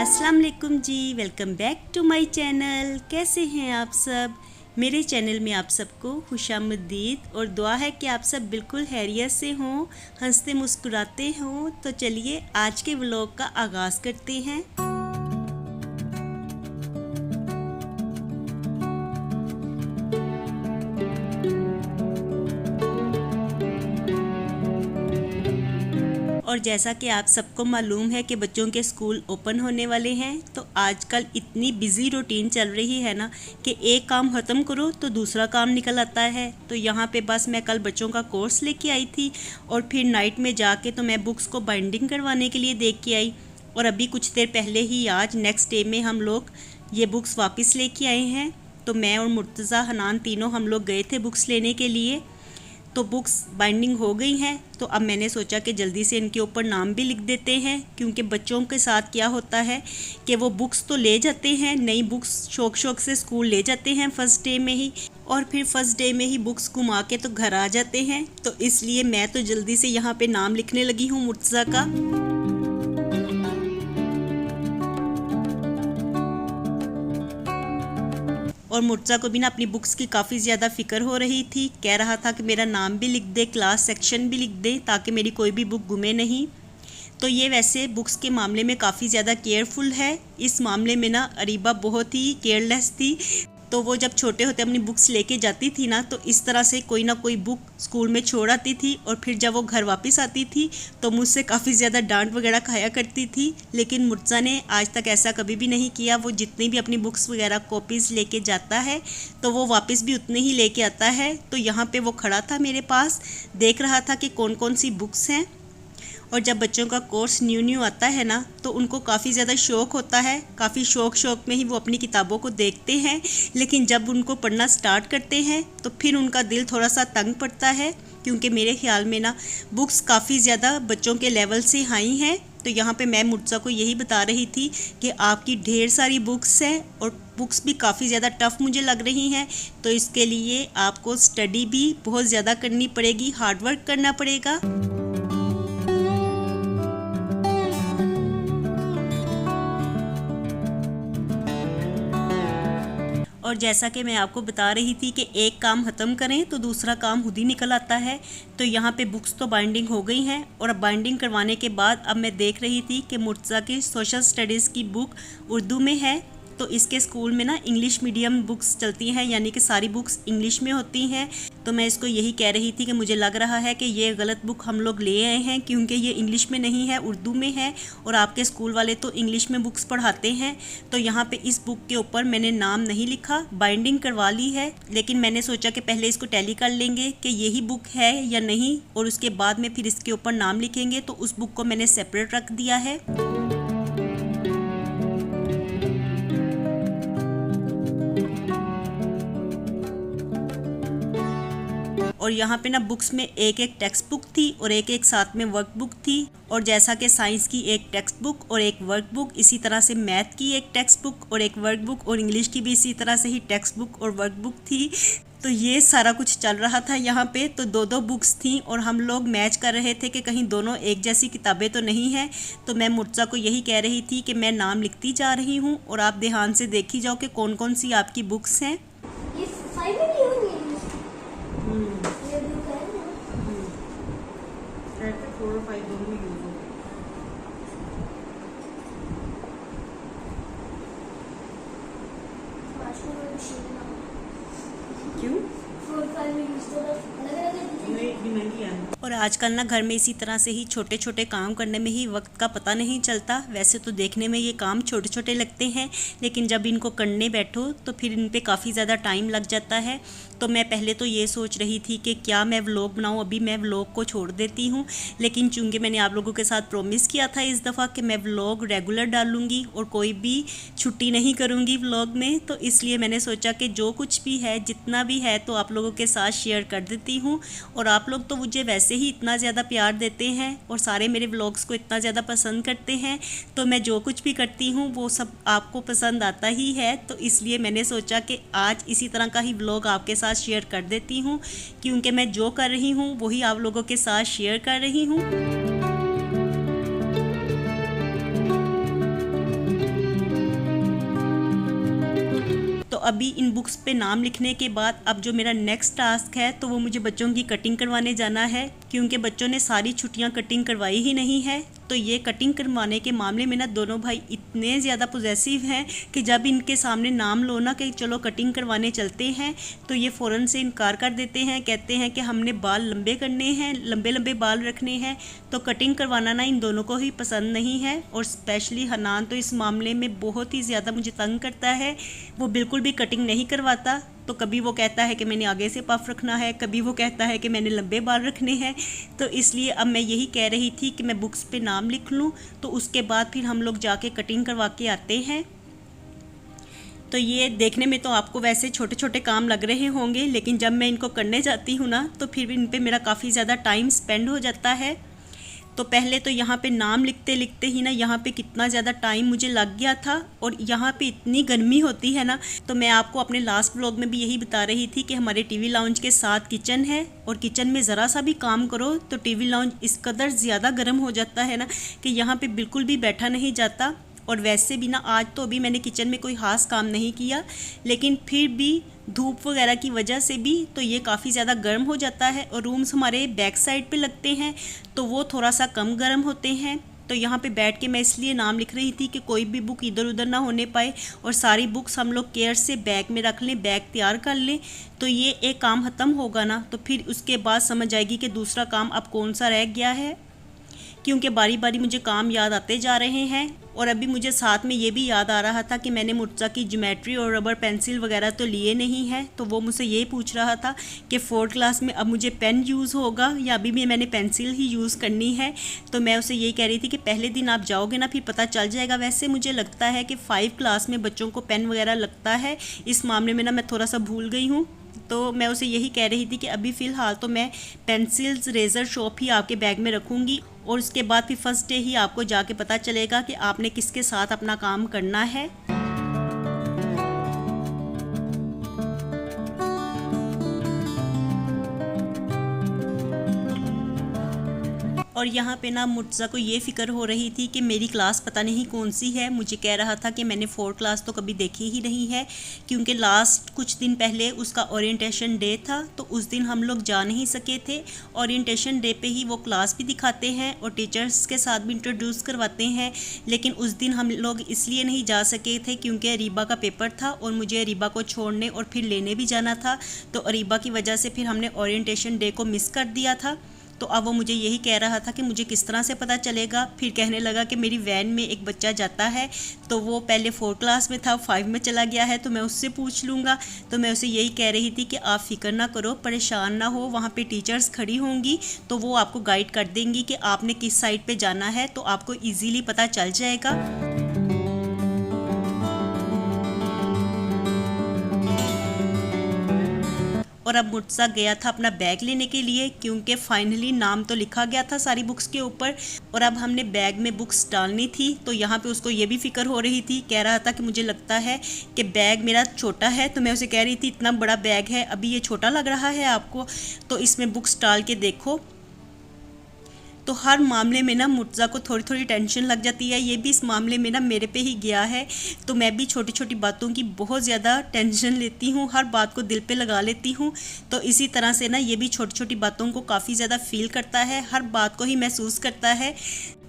अस्सलाम वालेकुम जी, welcome back to my channel. कैसे हैं आप सब? मेरे चैनल में आप सबको खुशामदीद और दुआ है कि आप सब बिल्कुल खैरियत से हों, हंसते मुस्कुराते हों। तो चलिए आज के व्लॉग का आगाज़ करते हैं। और जैसा कि आप सबको मालूम है कि बच्चों के स्कूल ओपन होने वाले हैं, तो आजकल इतनी बिज़ी रूटीन चल रही है ना कि एक काम ख़त्म करो तो दूसरा काम निकल आता है। तो यहाँ पे बस मैं कल बच्चों का कोर्स लेके आई थी और फिर नाइट में जाके तो मैं बुक्स को बाइंडिंग करवाने के लिए देख के आई। और अभी कुछ देर पहले ही आज नेक्स्ट डे में हम लोग ये बुक्स वापस लेके आए हैं। तो मैं और मुर्तज़ा हनान तीनों हम लोग गए थे बुक्स लेने के लिए। तो बुक्स बाइंडिंग हो गई हैं, तो अब मैंने सोचा कि जल्दी से इनके ऊपर नाम भी लिख देते हैं, क्योंकि बच्चों के साथ क्या होता है कि वो बुक्स तो ले जाते हैं, नई बुक्स शौक शौक से स्कूल ले जाते हैं फर्स्ट डे में ही, और फिर फर्स्ट डे में ही बुक्स घुमा के तो घर आ जाते हैं। तो इसलिए मैं तो जल्दी से यहाँ पे नाम लिखने लगी हूँ मुर्तज़ा का। और मुर्तज़ा को भी ना अपनी बुक्स की काफ़ी ज़्यादा फ़िक्र हो रही थी। कह रहा था कि मेरा नाम भी लिख दे, क्लास सेक्शन भी लिख दे, ताकि मेरी कोई भी बुक गुमे नहीं। तो ये वैसे बुक्स के मामले में काफ़ी ज़्यादा केयरफुल है। इस मामले में ना अरीबा बहुत ही केयरलेस थी। तो वो जब छोटे होते अपनी बुक्स लेके जाती थी ना, तो इस तरह से कोई ना कोई बुक स्कूल में छोड़ आती थी, और फिर जब वो घर वापस आती थी तो मुझसे काफ़ी ज़्यादा डांट वगैरह खाया करती थी। लेकिन मुर्तज़ा ने आज तक ऐसा कभी भी नहीं किया। वो जितनी भी अपनी बुक्स वगैरह कॉपीज़ लेके जाता है तो वो वापस भी उतने ही लेके आता है। तो यहाँ पे वो खड़ा था मेरे पास, देख रहा था कि कौन कौन सी बुक्स हैं। और जब बच्चों का कोर्स न्यू आता है ना, तो उनको काफ़ी ज़्यादा शौक़ होता है। काफ़ी शौक़ में ही वो अपनी किताबों को देखते हैं, लेकिन जब उनको पढ़ना स्टार्ट करते हैं तो फिर उनका दिल थोड़ा सा तंग पड़ता है, क्योंकि मेरे ख्याल में ना बुक्स काफ़ी ज़्यादा बच्चों के लेवल से हाई हैं। तो यहाँ पे मैं मुर्तज़ा को यही बता रही थी कि आपकी ढेर सारी बुक्स हैं और बुक्स भी काफ़ी ज़्यादा टफ़ मुझे लग रही हैं। तो इसके लिए आपको स्टडी भी बहुत ज़्यादा करनी पड़ेगी, हार्डवर्क करना पड़ेगा। और जैसा कि मैं आपको बता रही थी कि एक काम ख़त्म करें तो दूसरा काम खुद ही निकल आता है। तो यहाँ पे बुक्स तो बाइंडिंग हो गई हैं, और अब बाइंडिंग करवाने के बाद अब मैं देख रही थी कि मुर्तज़ा की सोशल स्टडीज़ की बुक उर्दू में है। तो इसके स्कूल में ना इंग्लिश मीडियम बुक्स चलती हैं, यानी कि सारी बुक्स इंग्लिश में होती हैं। तो मैं इसको यही कह रही थी कि मुझे लग रहा है कि ये गलत बुक हम लोग ले आए हैं, क्योंकि ये इंग्लिश में नहीं है, उर्दू में है, और आपके स्कूल वाले तो इंग्लिश में बुक्स पढ़ाते हैं। तो यहाँ पे इस बुक के ऊपर मैंने नाम नहीं लिखा, बाइंडिंग करवा ली है, लेकिन मैंने सोचा कि पहले इसको टैली कर लेंगे कि यही बुक है या नहीं, और उसके बाद में फिर इसके ऊपर नाम लिखेंगे। तो उस बुक को मैंने सेपरेट रख दिया है। और यहाँ पे ना बुक्स में एक एक टेक्स्ट बुक थी और एक एक साथ में वर्क बुक थी। और जैसा कि साइंस की एक टेक्स्ट बुक और एक वर्क बुक, इसी तरह से मैथ की एक टेक्स्ट बुक और एक वर्क बुक, और इंग्लिश की भी इसी तरह से ही टेक्स्ट बुक और वर्क बुक थी। तो ये सारा कुछ चल रहा था यहाँ पे। तो दो बुक्स थी और हम लोग मैच कर रहे थे कि कहीं दोनों एक जैसी किताबें तो नहीं हैं। तो मैं मुर्तज़ा को यही कह रही थी कि मैं नाम लिखती जा रही हूँ, और आप ध्यान से देखी जाओ कि कौन कौन सी आपकी बुक्स हैं। क्यों? और आजकल ना घर में इसी तरह से ही छोटे छोटे काम करने में ही वक्त का पता नहीं चलता। वैसे तो देखने में ये काम छोटे छोटे लगते हैं, लेकिन जब इनको करने बैठो तो फिर इन पे काफ़ी ज़्यादा टाइम लग जाता है। तो मैं पहले तो ये सोच रही थी कि क्या मैं व्लॉग बनाऊँ, अभी मैं व्लॉग को छोड़ देती हूँ। लेकिन चूँकि मैंने आप लोगों के साथ प्रॉमिस किया था इस दफ़ा कि मैं व्लॉग रेगुलर डालूँगी और कोई भी छुट्टी नहीं करूँगी व्लॉग में, तो इसलिए मैंने सोचा कि जो कुछ भी है, जितना भी है, तो आप लोगों के साथ शेयर कर देती हूँ। और आप लोग तो मुझे वैसे ही इतना ज़्यादा प्यार देते हैं और सारे मेरे व्लॉग्स को इतना ज़्यादा पसंद करते हैं, तो मैं जो कुछ भी करती हूँ वो सब आपको पसंद आता ही है। तो इसलिए मैंने सोचा कि आज इसी तरह का ही व्लॉग आपके साथ शेयर कर देती हूँ, क्योंकि मैं जो कर रही हूँ वही आप लोगों के साथ शेयर कर रही हूँ। अभी इन बुक्स पे नाम लिखने के बाद अब जो मेरा नेक्स्ट टास्क है तो वो मुझे बच्चों की कटिंग करवाने जाना है, क्योंकि बच्चों ने सारी छुट्टियां कटिंग करवाई ही नहीं है। तो ये कटिंग करवाने के मामले में ना दोनों भाई इतने ज़्यादा पॉजेसिव हैं कि जब इनके सामने नाम लो ना कि चलो कटिंग करवाने चलते हैं तो ये फ़ौरन से इनकार कर देते हैं, कहते हैं कि हमने बाल लंबे करने हैं, लंबे लंबे बाल रखने हैं। तो कटिंग करवाना ना इन दोनों को ही पसंद नहीं है, और स्पेशली हनान तो इस मामले में बहुत ही ज़्यादा मुझे तंग करता है। वो बिल्कुल भी कटिंग नहीं करवाता। तो कभी वो कहता है कि मैंने आगे से पफ रखना है, कभी वो कहता है कि मैंने लंबे बाल रखने हैं। तो इसलिए अब मैं यही कह रही थी कि मैं बुक्स पे नाम लिख लूँ, तो उसके बाद फिर हम लोग जाके कटिंग करवा के आते हैं। तो ये देखने में तो आपको वैसे छोटे छोटे काम लग रहे होंगे, लेकिन जब मैं इनको करने जाती हूँ ना तो फिर इन पे मेरा काफ़ी ज़्यादा टाइम स्पेंड हो जाता है। तो पहले तो यहाँ पे नाम लिखते लिखते ही ना यहाँ पे कितना ज़्यादा टाइम मुझे लग गया था, और यहाँ पे इतनी गर्मी होती है ना। तो मैं आपको अपने लास्ट व्लॉग में भी यही बता रही थी कि हमारे टीवी लाउंज के साथ किचन है, और किचन में ज़रा सा भी काम करो तो टीवी लाउंज इस कदर ज़्यादा गर्म हो जाता है ना कि यहाँ पे बिल्कुल भी बैठा नहीं जाता। और वैसे भी ना आज तो अभी मैंने किचन में कोई ख़ास काम नहीं किया, लेकिन फिर भी धूप वगैरह की वजह से भी तो ये काफ़ी ज़्यादा गर्म हो जाता है। और रूम्स हमारे बैक साइड पे लगते हैं तो वो थोड़ा सा कम गर्म होते हैं। तो यहाँ पे बैठ के मैं इसलिए नाम लिख रही थी कि कोई भी बुक इधर उधर ना होने पाए, और सारी बुक्स हम लोग केयर से बैग में रख लें, बैग तैयार कर लें। तो ये एक काम ख़त्म होगा ना तो फिर उसके बाद समझ आएगी कि दूसरा काम अब कौन सा रह गया है, क्योंकि बारी बारी मुझे काम याद आते जा रहे हैं। और अभी मुझे साथ में ये भी याद आ रहा था कि मैंने मुर्तज़ा की ज्योमेट्री और रबर पेंसिल वगैरह तो लिए नहीं है। तो वो मुझसे ये पूछ रहा था कि 4th क्लास में अब मुझे पेन यूज़ होगा या अभी भी मैंने पेंसिल ही यूज़ करनी है। तो मैं उसे यही कह रही थी कि पहले दिन आप जाओगे ना फिर पता चल जाएगा। वैसे मुझे लगता है कि 5 क्लास में बच्चों को पेन वगैरह लगता है, इस मामले में ना मैं थोड़ा सा भूल गई हूँ। तो मैं उसे यही कह रही थी कि अभी फ़िलहाल तो मैं पेंसिल्स रेज़र शॉप ही आपके बैग में रखूँगी, और उसके बाद फिर फर्स्ट डे ही आपको जाके पता चलेगा कि आपने किसके साथ अपना काम करना है। और यहाँ पे ना मुर्तज़ा को ये फ़िक्र हो रही थी कि मेरी क्लास पता नहीं कौन सी है। मुझे कह रहा था कि मैंने 4th क्लास तो कभी देखी ही नहीं है, क्योंकि लास्ट कुछ दिन पहले उसका ओरिएंटेशन डे था तो उस दिन हम लोग जा नहीं सके थे। ओरिएंटेशन डे पे ही वो क्लास भी दिखाते हैं और टीचर्स के साथ भी इंट्रोड्यूस करवाते हैं, लेकिन उस दिन हम लोग इसलिए नहीं जा सके थे क्योंकि अरीबा का पेपर था और मुझे अरीबा को छोड़ने और फिर लेने भी जाना था। तो अरीबा की वजह से फिर हमने ओरिएंटेशन डे को मिस कर दिया था। तो अब वो मुझे यही कह रहा था कि मुझे किस तरह से पता चलेगा। फिर कहने लगा कि मेरी वैन में एक बच्चा जाता है, तो वो पहले 4th क्लास में था, 5 में चला गया है, तो मैं उससे पूछ लूँगा। तो मैं उसे यही कह रही थी कि आप फ़िक्र ना करो, परेशान ना हो, वहाँ पे टीचर्स खड़ी होंगी तो वो आपको गाइड कर देंगी कि आपने किस साइड पे जाना है, तो आपको ईज़िली पता चल जाएगा। और अब मुर्तज़ा गया था अपना बैग लेने के लिए, क्योंकि फाइनली नाम तो लिखा गया था सारी बुक्स के ऊपर, और अब हमने बैग में बुक्स डालनी थी। तो यहाँ पे उसको ये भी फ़िक्र हो रही थी, कह रहा था कि मुझे लगता है कि बैग मेरा छोटा है। तो मैं उसे कह रही थी इतना बड़ा बैग है, अभी ये छोटा लग रहा है आपको, तो इसमें बुक्स डाल के देखो। तो हर मामले में ना मुर्तज़ा को थोड़ी थोड़ी टेंशन लग जाती है। ये भी इस मामले में ना मेरे पे ही गया है। तो मैं भी छोटी छोटी बातों की बहुत ज़्यादा टेंशन लेती हूँ, हर बात को दिल पे लगा लेती हूँ। तो इसी तरह से ना ये भी छोटी छोटी बातों को काफ़ी ज़्यादा फील करता है, हर बात को ही महसूस करता है।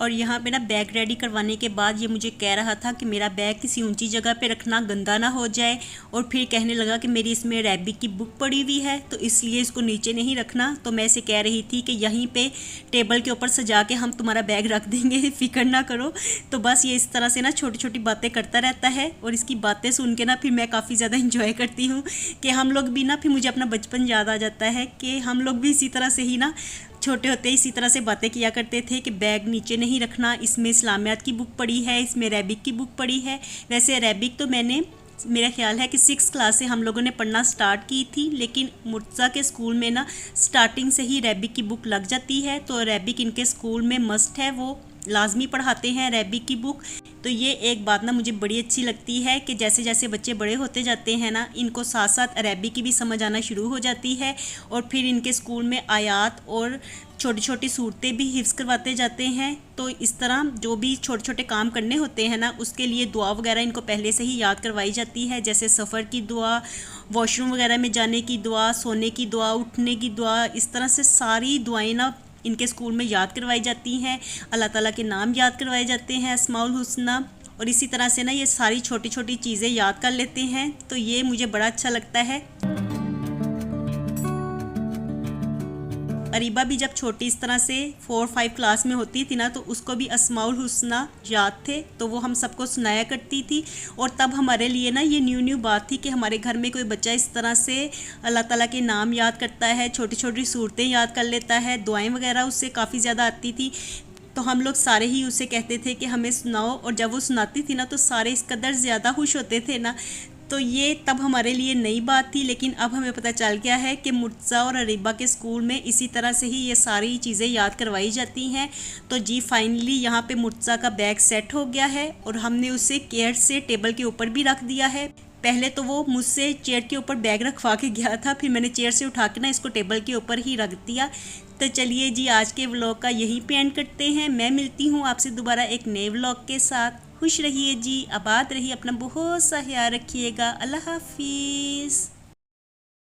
और यहाँ पे ना बैग रेडी करवाने के बाद ये मुझे कह रहा था कि मेरा बैग किसी ऊंची जगह पे रखना, गंदा ना हो जाए। और फिर कहने लगा कि मेरी इसमें रैबिक की बुक पड़ी हुई है तो इसलिए इसको नीचे नहीं रखना। तो मैं इसे कह रही थी कि यहीं पे टेबल के ऊपर सजा के हम तुम्हारा बैग रख देंगे, फ़िक्र ना करो। तो बस ये इस तरह से ना छोटी छोटी बातें करता रहता है, और इसकी बातें सुन के ना फिर मैं काफ़ी ज़्यादा इंजॉय करती हूँ कि हम लोग भी ना, फिर मुझे अपना बचपन याद आ जाता है कि हम लोग भी इसी तरह से ही ना छोटे होते इसी तरह से बातें किया करते थे कि बैग नीचे नहीं रखना, इसमें इस्लामियात की बुक पड़ी है, इसमें अरेबिक की बुक पड़ी है। वैसे अरेबिक तो मेरा ख्याल है कि 6th क्लास से हम लोगों ने पढ़ना स्टार्ट की थी, लेकिन मुर्तज़ा के स्कूल में ना स्टार्टिंग से ही अरेबिक की बुक लग जाती है। तो अरेबिक इनके स्कूल में मस्ट है, वो लाजमी पढ़ाते हैं अरेबिक की बुक। तो ये एक बात ना मुझे बड़ी अच्छी लगती है कि जैसे जैसे बच्चे बड़े होते जाते हैं ना, इनको साथ साथ अरबी की भी समझ आना शुरू हो जाती है और फिर इनके स्कूल में आयात और छोटी छोटी सूरतें भी हिफ्ज़ करवाते जाते हैं। तो इस तरह जो भी छोटे छोटे काम करने होते हैं ना, उसके लिए दुआ वगैरह इनको पहले से ही याद करवाई जाती है, जैसे सफ़र की दुआ, वॉशरूम वगैरह में जाने की दुआ, सोने की दुआ, उठने की दुआ, इस तरह से सारी दुआएं ना इनके स्कूल में याद करवाई जाती हैं। अल्लाह ताला के नाम याद करवाए जाते हैं, अस्माउल हुस्ना, और इसी तरह से ना ये सारी छोटी छोटी चीज़ें याद कर लेते हैं। तो ये मुझे बड़ा अच्छा लगता है। अरीबा भी जब छोटी इस तरह से 4-5 क्लास में होती थी ना, तो उसको भी अस्माउल हुस्ना याद थे, तो वो हम सबको सुनाया करती थी। और तब हमारे लिए ना ये न्यू बात थी कि हमारे घर में कोई बच्चा इस तरह से अल्लाह ताला के नाम याद करता है, छोटी छोटी सूरतें याद कर लेता है, दुआएं वगैरह उससे काफ़ी ज़्यादा आती थी। तो हम लोग सारे ही उसे कहते थे कि हमें सुनाओ, और जब वो सुनाती थी ना तो सारे इस कदर ज़्यादा खुश होते थे ना। तो ये तब हमारे लिए नई बात थी, लेकिन अब हमें पता चल गया है कि मुर्तज़ा और अरीबा के स्कूल में इसी तरह से ही ये सारी चीज़ें याद करवाई जाती हैं। तो जी फाइनली यहाँ पे मुर्तज़ा का बैग सेट हो गया है और हमने उसे केयर से टेबल के ऊपर भी रख दिया है। पहले तो वो मुझसे चेयर के ऊपर बैग रखवा के गया था, फिर मैंने चेयर से उठा के ना इसको टेबल के ऊपर ही रख दिया। तो चलिए जी, आज के व्लॉग का यहीं पे एंड करते हैं। मैं मिलती हूँ आपसे दोबारा एक नए व्लॉग के साथ। खुश रहिए जी, आबाद रहिए, अपना बहुत सा ख्याल रखिएगा। अल्लाह हाफिज़।